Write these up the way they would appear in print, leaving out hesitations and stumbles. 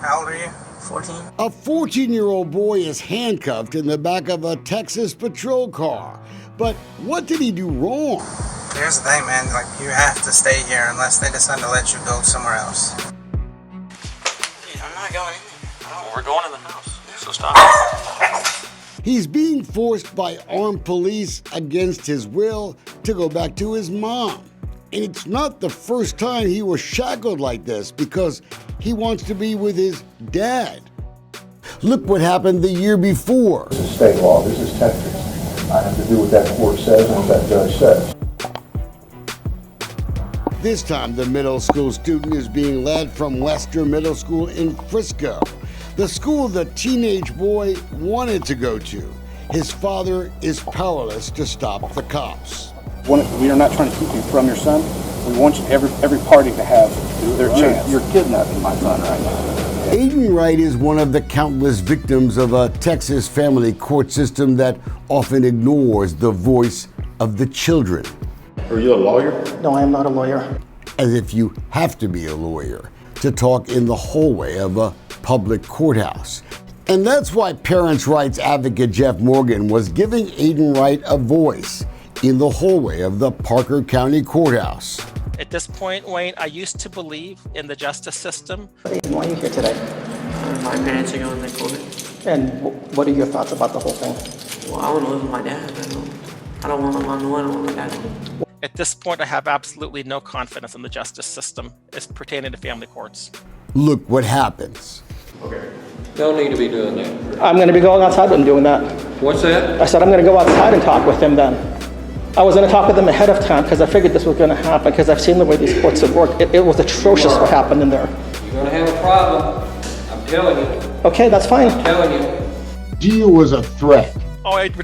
How old are you? 14. A 14-year-old boy is handcuffed in the back of a Texas patrol car. But what did he do wrong? Here's the thing, man. Like, you have to stay here unless they decide to let you go somewhere else. Dude, I'm not going in there. Well, we're going in the house, so stop. He's being forced by armed police against his will to go back to his mom. And it's not the first time he was shackled like this, because he wants to be with his dad. Look what happened the year before. This is state law. This is Texas. I have to do what that court says and what that judge says. This time, the middle school student is being led from Western Middle School in Frisco, the school the teenage boy wanted to go to. His father is powerless to stop the cops. We are not trying to keep you from your son. We want you, every party to have their chance. You're kidnapping my son right now. Aiden Wright is one of the countless victims of a Texas family court system that often ignores the voice of the children. Are you a lawyer? No, I am not a lawyer. As if you have to be a lawyer to talk in the hallway of a public courthouse. And that's why parents' rights advocate Jeff Morgan was giving Aiden Wright a voice in the hallway of the Parker County Courthouse. At this point, Wayne, I used to believe in the justice system. Why are you here today? My parents are going to court. And what are your thoughts about the whole thing? Well, I want to live with my dad. I don't want my mom to win. I want my dad to win. At this point, I have absolutely no confidence in the justice system as pertaining to family courts. Look what happens. Okay. Don't need to be doing that. I'm going to be going outside and doing that. What's that? I said I'm going to go outside and talk with him then. I was going to talk with him ahead of time because I figured this was going to happen because I've seen the way these courts have worked. It was atrocious what happened in there. You're going to have a problem. I'm telling you. Okay, that's fine. I'm telling you. Deal was a threat. Oh, it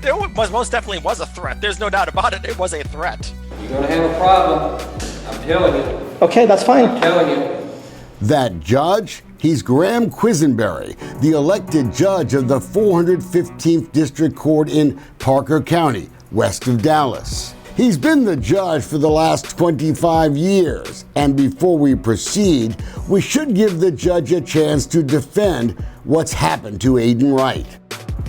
most definitely was a threat. There's no doubt about it. It was a threat. You're going to have a problem. I'm telling you. Okay, that's fine. I'm telling you. That judge? He's Graham Quisenberry, the elected judge of the 415th District Court in Parker County, west of Dallas. He's been the judge for the last 25 years. And before we proceed, we should give the judge a chance to defend what's happened to Aiden Wright.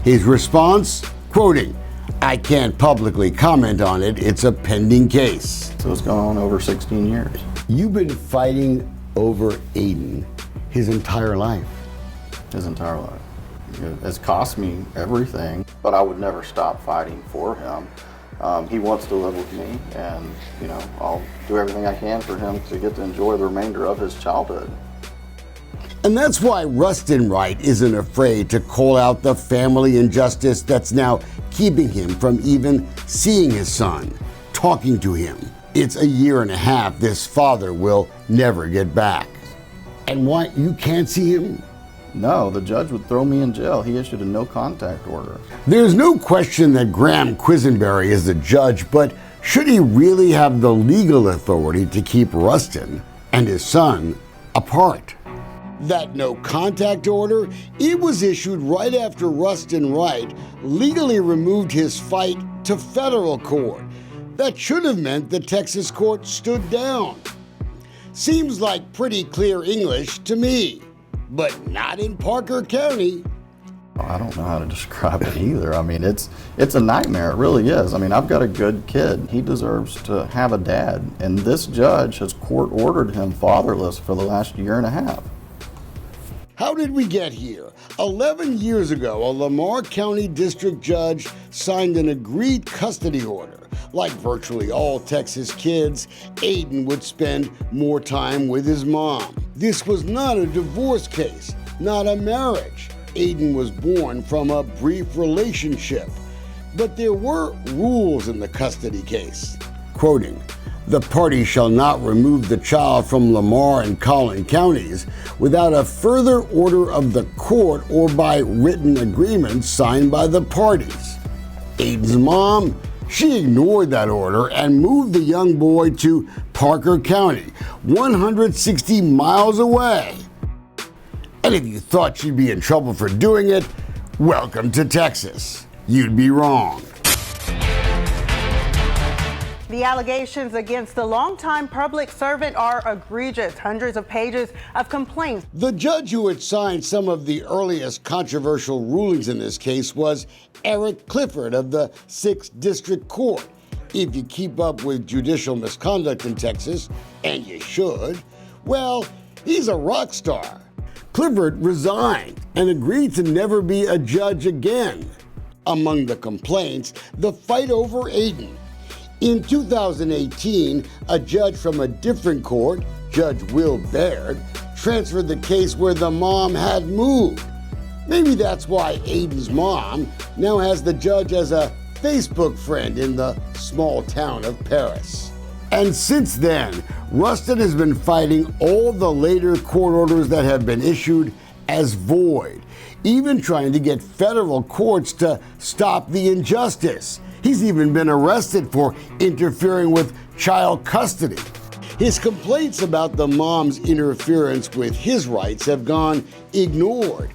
His response, quoting, "I can't publicly comment on it. It's a pending case." So it's gone on over 16 years. You've been fighting over Aiden his entire life. His entire life. It's cost me everything, but I would never stop fighting for him. He wants to live with me, and I'll do everything I can for him to get to enjoy the remainder of his childhood. And that's why Rustin Wright isn't afraid to call out the family injustice that's now keeping him from even seeing his son, talking to him. It's a year and a half this father will never get back. And why you can't see him? No, the judge would throw me in jail. He issued a no contact order. There's no question that Graham Quisenberry is the judge, but should he really have the legal authority to keep Rustin and his son apart? That no contact order, it was issued right after Rustin Wright legally removed his fight to federal court. That should have meant the Texas court stood down. Seems like pretty clear English to me, but not in Parker County. I don't know how to describe it either. I mean, it's a nightmare. It really is. I mean, I've got a good kid. He deserves to have a dad. And this judge has court ordered him fatherless for the last year and a half. How did we get here? 11 years ago, a Lamar County District Judge signed an agreed custody order. Like virtually all Texas kids, Aiden would spend more time with his mom. This was not a divorce case, not a marriage. Aiden was born from a brief relationship. But there were rules in the custody case. Quoting, "The party shall not remove the child from Lamar and Collin counties without a further order of the court or by written agreement signed by the parties." Aiden's mom, she ignored that order and moved the young boy to Parker County, 160 miles away. And if you thought she'd be in trouble for doing it, welcome to Texas. You'd be wrong. The allegations against the longtime public servant are egregious. Hundreds of pages of complaints. The judge who had signed some of the earliest controversial rulings in this case was Eric Clifford of the 6th District Court. If you keep up with judicial misconduct in Texas, and you should, well, he's a rock star. Clifford resigned and agreed to never be a judge again. Among the complaints, the fight over Aiden. In 2018, a judge from a different court, Judge Will Baird, transferred the case where the mom had moved. Maybe that's why Aiden's mom now has the judge as a Facebook friend in the small town of Paris. And since then, Rustin has been fighting all the later court orders that have been issued as void, even trying to get federal courts to stop the injustice. He's even been arrested for interfering with child custody. His complaints about the mom's interference with his rights have gone ignored,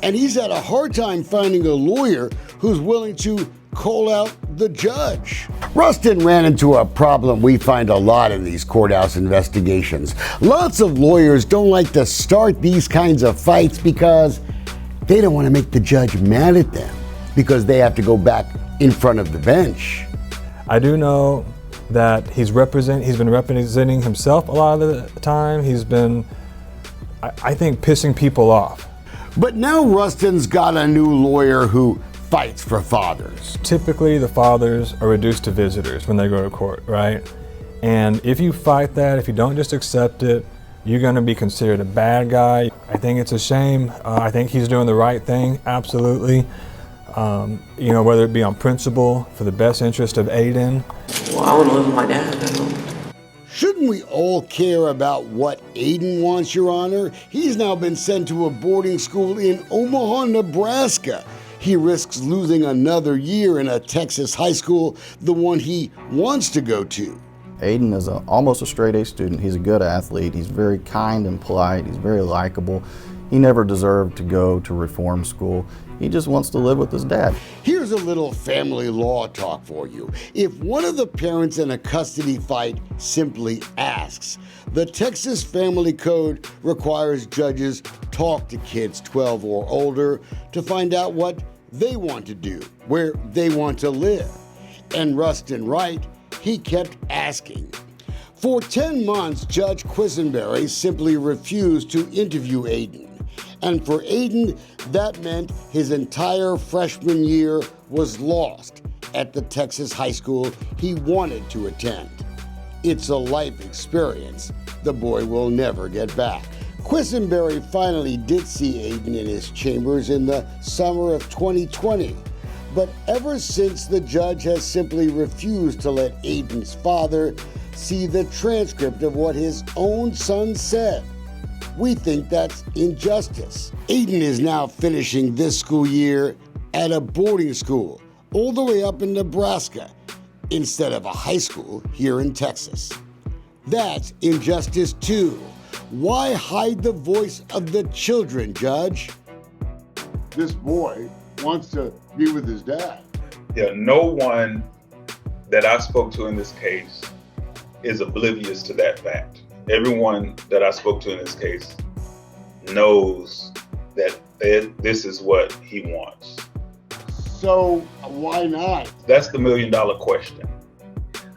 and he's had a hard time finding a lawyer who's willing to call out the judge. Rustin ran into a problem we find a lot in these courthouse investigations. Lots of lawyers don't like to start these kinds of fights because they don't want to make the judge mad at them, because they have to go back in front of the bench. I do know that he's been representing himself a lot of the time. He's been, I think, pissing people off. But now Rustin's got a new lawyer who fights for fathers. Typically, the fathers are reduced to visitors when they go to court, right? And if you fight that, if you don't just accept it, you're going to be considered a bad guy. I think it's a shame. I think he's doing the right thing, absolutely. Whether it be on principle for the best interest of Aiden. Well, I want to live with my dad. Shouldn't we all care about what Aiden wants, Your Honor? He's now been sent to a boarding school in Omaha, Nebraska. He risks losing another year in a Texas high school, the one he wants to go to. Aiden is almost a straight-A student. He's a good athlete. He's very kind and polite. He's very likable. He never deserved to go to reform school. He just wants to live with his dad. Here's a little family law talk for you. If one of the parents in a custody fight simply asks, the Texas Family Code requires judges talk to kids 12 or older to find out what they want to do, where they want to live. And Rustin Wright, he kept asking. For 10 months, Judge Quisenberry simply refused to interview Aiden. And for Aiden, that meant his entire freshman year was lost at the Texas high school he wanted to attend. It's a life experience the boy will never get back. Quisenberry finally did see Aiden in his chambers in the summer of 2020. But ever since, the judge has simply refused to let Aiden's father see the transcript of what his own son said. We think that's injustice. Aiden is now finishing this school year at a boarding school all the way up in Nebraska instead of a high school here in Texas. That's injustice too. Why hide the voice of the children, Judge? This boy wants to be with his dad. Yeah, no one that I spoke to in this case is oblivious to that fact. Everyone that I spoke to in this case knows that this is what he wants. So why not? That's the $1 million question.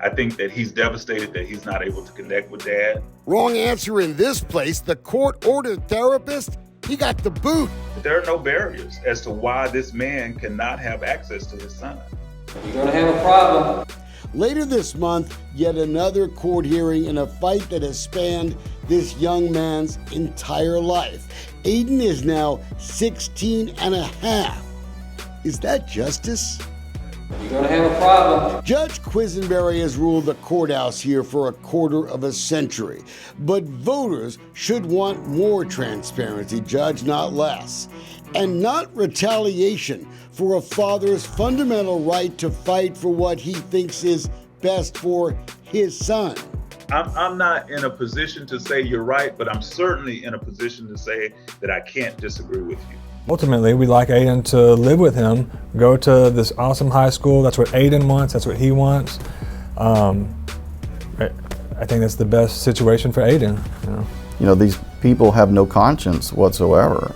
I think that he's devastated that he's not able to connect with dad. Wrong answer in this place. The court-ordered therapist, he got the boot. There are no barriers as to why this man cannot have access to his son. You're going to have a problem. Later this month, yet another court hearing in a fight that has spanned this young man's entire life. Aiden is now 16 and a half. Is that justice? You're going to have a problem. Judge Quisenberry has ruled the courthouse here for a quarter of a century. But voters should want more transparency, Judge, not less. And not retaliation for a father's fundamental right to fight for what he thinks is best for his son. I'm not in a position to say you're right, but I'm certainly in a position to say that I can't disagree with you. Ultimately, we'd like Aiden to live with him, go to this awesome high school. That's what Aiden wants, that's what he wants. I think that's the best situation for Aiden. You know, these people have no conscience whatsoever.